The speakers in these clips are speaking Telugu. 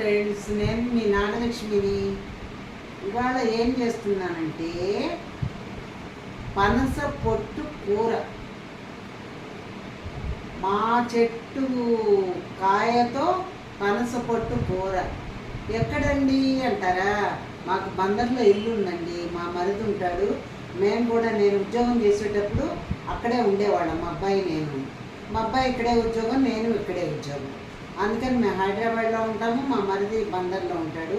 ఫ్రెండ్స్, నేను మీ నాగలక్ష్మిని. ఇవాళ ఏం చేస్తున్నానంటే పనస పొట్టు కూర. మా చెట్టు కాయతో పనస పొట్టు కూర ఎక్కడండి అంటారా? మాకు బందర్లో ఇల్లు ఉందండి. మా మరిది ఉంటాడు. మేము కూడా, నేను ఉద్యోగం చేసేటప్పుడు అక్కడే ఉండేవాళ్ళం. మా అబ్బాయి నేను. మా అబ్బాయి ఇక్కడే ఉద్యోగం, నేను ఇక్కడే ఉద్యోగం. అందుకని మేము హైదరాబాద్లో ఉంటాము, మా మరిది బందర్లో ఉంటాడు.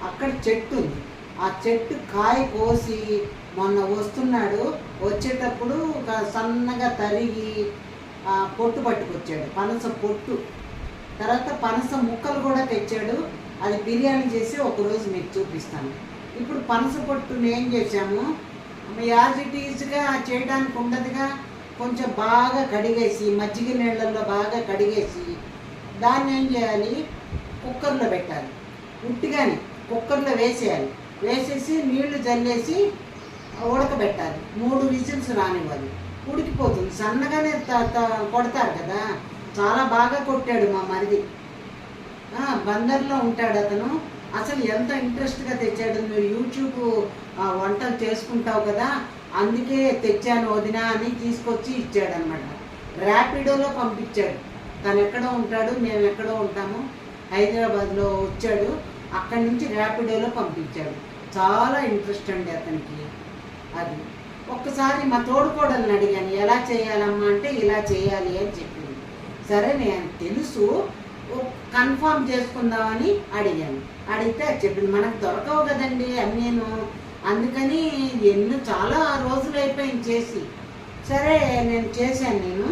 అక్కడ చెట్టు ఉంది. ఆ చెట్టు కాయ కోసి మొన్న వస్తున్నాడు. వచ్చేటప్పుడు సన్నగా తరిగి పొట్టు పట్టుకొచ్చాడు, పనస పొట్టు. తర్వాత పనస ముక్కలు కూడా తెచ్చాడు. అది బిర్యానీ చేసి ఒకరోజు మీకు చూపిస్తాను. ఇప్పుడు పనస పొట్టుని ఏం చేసాము, యాజ్ ఇట్ ఈజ్గా చేయడానికి ఉండదుగా, కొంచెం బాగా కడిగేసి మజ్జిగ నీళ్ళల్లో బాగా కడిగేసి దాన్ని ఏం చేయాలి, కుక్కర్లో పెట్టాలి. ఉట్టిగానే కుక్కర్లో వేసేయాలి. వేసేసి నీళ్లు చల్లేసి ఉడకబెట్టాలి. 3 విజిల్స్ రానివ్వాలి. ఉడికిపోతుంది. సన్నగానే కొడతారు కదా. చాలా బాగా కొట్టాడు మా మరిది. బందర్లో ఉంటాడు అతను. అసలు ఎంత ఇంట్రెస్ట్గా తెచ్చాడు. నువ్వు యూట్యూబ్ వంటలు చేసుకుంటావు కదా, అందుకే తెచ్చాను వదినా అని తీసుకొచ్చి ఇచ్చాడనమాట. ర్యాపిడోలో పంపించాడు. తను ఎక్కడో ఉంటాడు, మేము ఎక్కడో ఉంటాము. హైదరాబాద్లో వచ్చాడు. అక్కడి నుంచి ర్యాపిడోలో పంపించాడు. చాలా ఇంట్రెస్ట్ అండి అతనికి. అది ఒక్కసారి మా తోడుకోడల్ని అడిగాను, ఎలా చేయాలమ్మా అంటే ఇలా చేయాలి అని చెప్పింది. సరే, నేను తెలుసు, కన్ఫామ్ చేసుకుందామని అడిగాను. అడిగితే అది చెప్పింది. మనకు దొరకవు కదండి అన్నీను. అందుకని ఎన్నో చాలా రోజులు అయిపోయింది చేసి. సరే, నేను చేశాను.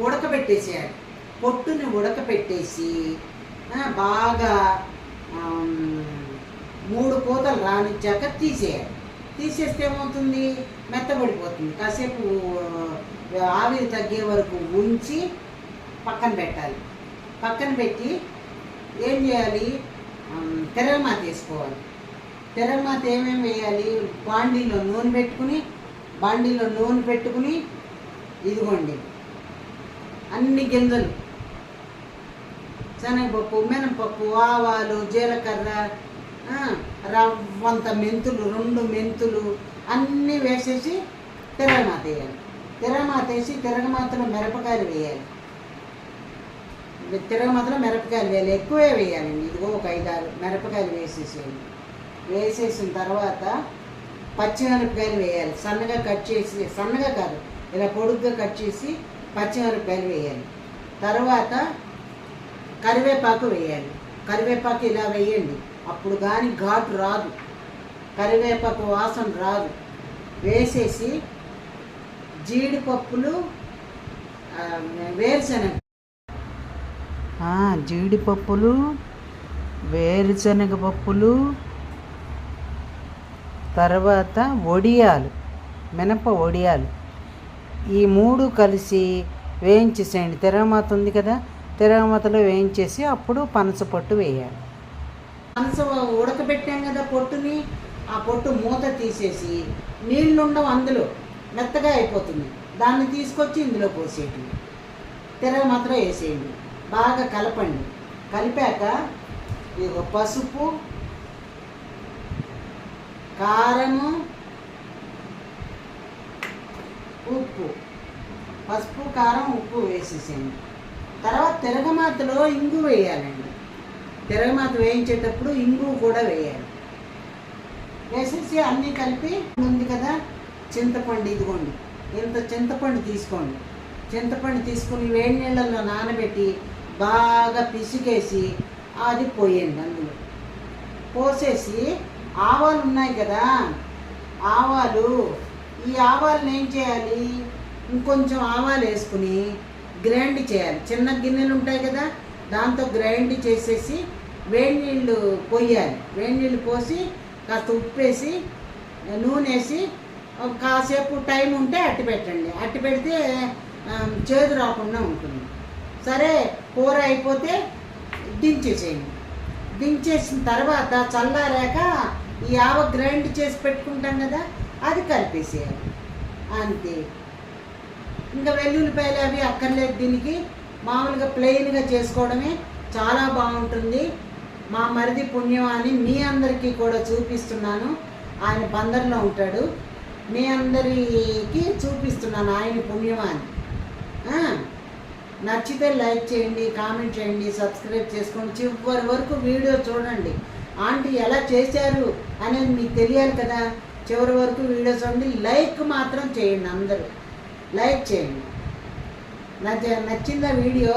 ఉడకబెట్టేసేయాలి. పొట్టుని ఉడకబెట్టేసి బాగా 3 పూతలు రానిచ్చాక తీసేయాలి. తీసేస్తే ఏమవుతుంది, మెత్తబడిపోతుంది. కాసేపు ఆవిరి తగ్గే వరకు ఉంచి పక్కన పెట్టాలి. పక్కన పెట్టి ఏం చేయాలి, తిరగమాత వేసుకోవాలి. తిరగమాత ఏమేమి వేయాలి, బాండీలో నూనె పెట్టుకుని ఇదిగోండి అన్ని గింజలు, శనగపప్పు, మినపప్పు, ఆవాలు, జీలకర్ర, రవ్వంత మెంతులు, 2 మెంతులు అన్నీ వేసేసి తిరగమాత వేయాలి. తిరగమాత వేసి తిరగమాతలో మిరపకాయలు వేయాలి. తిరగమాతలో మిరపకాయలు వేయాలి. ఎక్కువే వేయాలండి. ఇదిగో ఒక 5-6 మిరపకాయలు వేసేసేయండి. వేసేసిన తర్వాత పచ్చిమిరపకాయలు వేయాలి. సన్నగా కట్ చేసి, సన్నగా కాదు ఇలా పొడుగ్గా కట్ చేసి పచ్చిమిరపకాయలు వేయాలి. తర్వాత కరివేపాకు వేయాలి. కరివేపాకు ఇలా వేయండి, అప్పుడు కానీ ఘాటు రాదు, కరివేపాకు వాసన రాదు. వేసేసి జీడిపప్పులు, జీడిపప్పులు, వేరుశనగ పప్పులు, తర్వాత వడియాలు, మినప వడియాలు, ఈ 3 కలిసి వేయించేసేయండి. తిరగమాత ఉంది కదా, తిరగమాతలో వేయించేసి అప్పుడు పనస పొట్టు వేయాలి. పనస ఉడకబెట్టాం కదా పొట్టుని, ఆ పొట్టు మూత తీసేసి నీళ్ళు ఉండవు అందులో, మెత్తగా అయిపోతుంది. దాన్ని తీసుకొచ్చి ఇందులో పోసేయండి. తిరగమాతలో వేసేయండి. బాగా కలపండి. కలిపాక ఇదిగో పసుపు, కారము, ఉప్పు, పసుపు, కారం, ఉప్పు వేసేసేయండి. తర్వాత తిరగమాతలో ఇంగు వేయాలండి. తిరగమాత వేయించేటప్పుడు ఇంగు కూడా వేయాలి. వేసేసి అన్నీ కలిపి ఉంది కదా, చింతపండు, ఇదిగోండి ఇంత చింతపండు తీసుకోండి. చింతపండు తీసుకుని వేడి నీళ్ళల్లో నానబెట్టి బాగా పిసికేసి అది పోయండి. అందులో పోసేసి ఆవాలు ఉన్నాయి కదా, ఈ ఆవాలను ఏం చేయాలి, ఇంకొంచెం ఆవాలు వేసుకుని గ్రైండ్ చేయాలి. చిన్న గిన్నెలు ఉంటాయి కదా, దాంతో గ్రైండ్ చేసేసి వేడి నీళ్ళు పోయాలి. వేడి నీళ్ళు పోసి కాస్త ఉప్పేసి నూనె వేసి కాసేపు టైం ఉంటే అట్టి పెట్టండి. అట్టి పెడితే చేదు రాకుండా ఉంటుంది. సరే, కూర అయిపోతే దించేసేయండి. దించేసిన తర్వాత చల్లారాక ఈ ఆవ గ్రైండ్ చేసి పెట్టుకుంటాం కదా, అది కలిపేసేయాలి. అంతే. ఇంకా వెల్లుల్లిపాయలు అవి అక్కర్లేదు దీనికి. మామూలుగా ప్లెయిన్గా చేసుకోవడమే. చాలా బాగుంటుంది. మా మరిది పుణ్యం అని మీ అందరికీ కూడా చూపిస్తున్నాను. ఆయన బందర్లో ఉంటాడు. మీ అందరికీ చూపిస్తున్నాను ఆయన పుణ్యం అని. నచ్చితే లైక్ చేయండి, కామెంట్ చేయండి, సబ్స్క్రైబ్ చేసుకోండి. చివరి వరకు వీడియో చూడండి. ఆంటీ ఎలా చేశారు అనేది మీకు తెలియాలి కదా. చివరి వరకు వీడియో చూడండి. లైక్ మాత్రం చేయండి, అందరూ లైక్ చేయండి. నచ్చిందా వీడియో?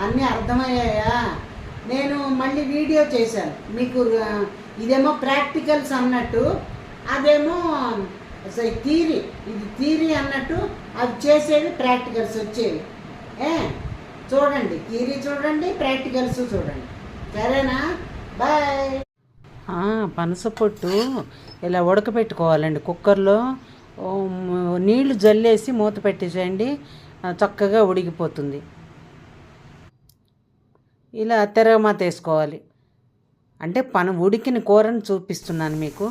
అన్నీ అర్థమయ్యాయా? నేను మళ్ళీ వీడియో చేశాను మీకు. ఇదేమో ప్రాక్టికల్స్ అన్నట్టు, అదేమో థీరీ. ఇది థీరీ అన్నట్టు, అది చేసేవి ప్రాక్టికల్స్ వచ్చేవి. చూడండి, థీరీ చూడండి, ప్రాక్టికల్స్ చూడండి. సరేనా? బాయ్. పనస పొట్టు ఇలా ఉడకపెట్టుకోవాలండి. కుక్కర్లో నీళ్లు జల్లేసి మూత పెట్టేసేయండి, చక్కగా ఉడికిపోతుంది. ఇలా తిరగమాత వేసుకోవాలి. అంటే ఉడికిన కూరని చూపిస్తున్నాను మీకు.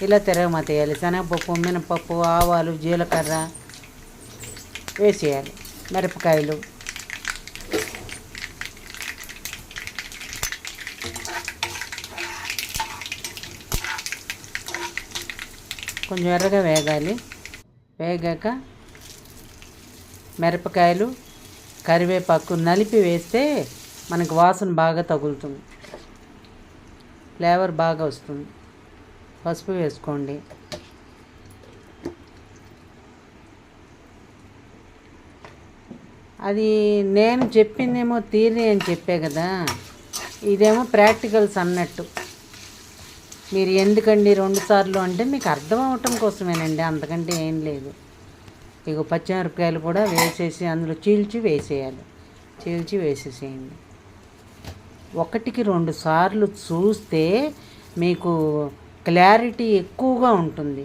ఇలా తిరగమాత వేయాలి. శనగపప్పు, మినపప్పు, ఆవాలు, జీలకర్ర వేసేయాలి. మిరపకాయలు, కొంచెం ఎర్రగా వేగాలి. వేగాక మిరపకాయలు, కరివేపాకు నలిపి వేస్తే మనకు వాసన బాగా తగులుతుంది, ఫ్లేవర్ బాగా వస్తుంది. పసుపు వేసుకోండి. అది నేను చెప్పిందేమో థియరీ అని చెప్పే కదా, ఇదేమో ప్రాక్టికల్స్ అన్నట్టు. మీరు ఎందుకండి 2 సార్లు అంటే మీకు అర్థం అవటం కోసమేనండి, అంతకంటే ఏం లేదు. ఇక పచ్చిమిరపకాయలు కూడా వేసేసి అందులో చీల్చి వేసేయాలి. చీల్చి వేసేసేయండి. 1కి 2 సార్లు చూస్తే మీకు క్లారిటీ ఎక్కువగా ఉంటుంది.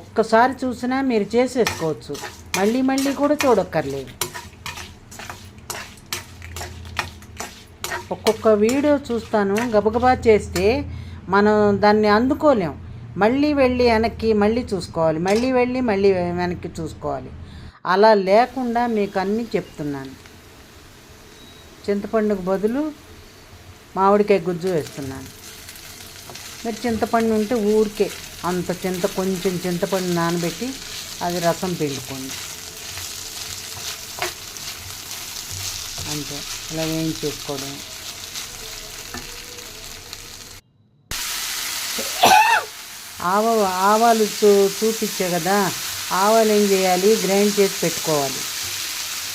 ఒక్కసారి చూసినా మీరు చేసేసుకోవచ్చు, మళ్ళీ మళ్ళీ కూడా చూడక్కర్లేదు. ఒక్కొక్క వీడియో చూస్తాను, గబగబా చేస్తే మనం దాన్ని అందుకోలేం. మళ్ళీ వెళ్ళి వెనక్కి మళ్ళీ చూసుకోవాలి, మళ్ళీ వెళ్ళి మళ్ళీ వెనక్కి చూసుకోవాలి. అలా లేకుండా మీకు అన్నీ చెప్తున్నాను. చింతపండుకు బదులు మామిడికాయ గుజ్జు వేస్తున్నాను. మీరు చింతపండు ఉంటే ఊరికే కొంచెం చింతపండు నానబెట్టి అది రసం పిండుకోండి. అంతే, ఇలా వేయించేసుకోవడం. ఆవాలు చూపించే కదా, ఆవాలు ఏం చేయాలి, గ్రైండ్ చేసి పెట్టుకోవాలి.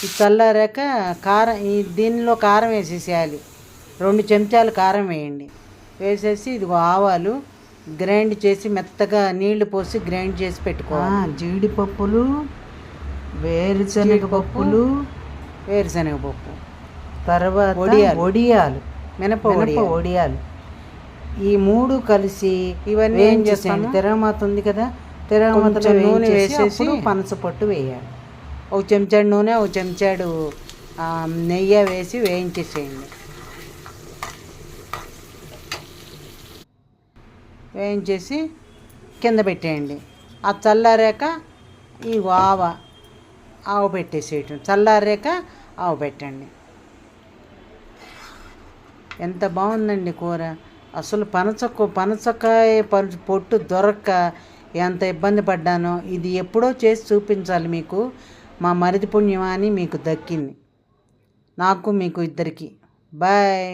ఇది చల్లారాక కారం, దీనిలో కారం వేసేసేయాలి. 2 చెంచాలు కారం వేయండి. వేసేసి ఇదిగో ఆవాలు గ్రైండ్ చేసి మెత్తగా నీళ్లు పోసి గ్రైండ్ చేసి పెట్టుకోవాలి. జీడిపప్పులు, వేరుశనగపప్పు, తర్వాత వడియాలు, మినప వడియాలు, ఈ 3 కలిసి ఇవన్నీ ఏం చేస్తాను, తిరగమాత ఉంది కదా, తిరగమాతలో నూనె వేసేసి పనస పొట్టు వేయాలి. 1 చెంచాడు నూనె, 1 చెంచాడు నెయ్యి వేసి వేయించేసేయండి. వేయించేసి కింద పెట్టేయండి. ఆ చల్లారాక ఈ ఆవ పెట్టేసేయటం. చల్లారాక ఆవు పెట్టండి. ఎంత బాగుందండి కూర. అసలు పనసకాయ పొట్టు దొరక్క ఎంత ఇబ్బంది పడ్డానో. ఇది ఎప్పుడో చేసి చూపించాలి మీకు. మా మరిది పుణ్యమా అని మీకు దక్కింది, నాకు మీకు ఇద్దరికి. బాయ్.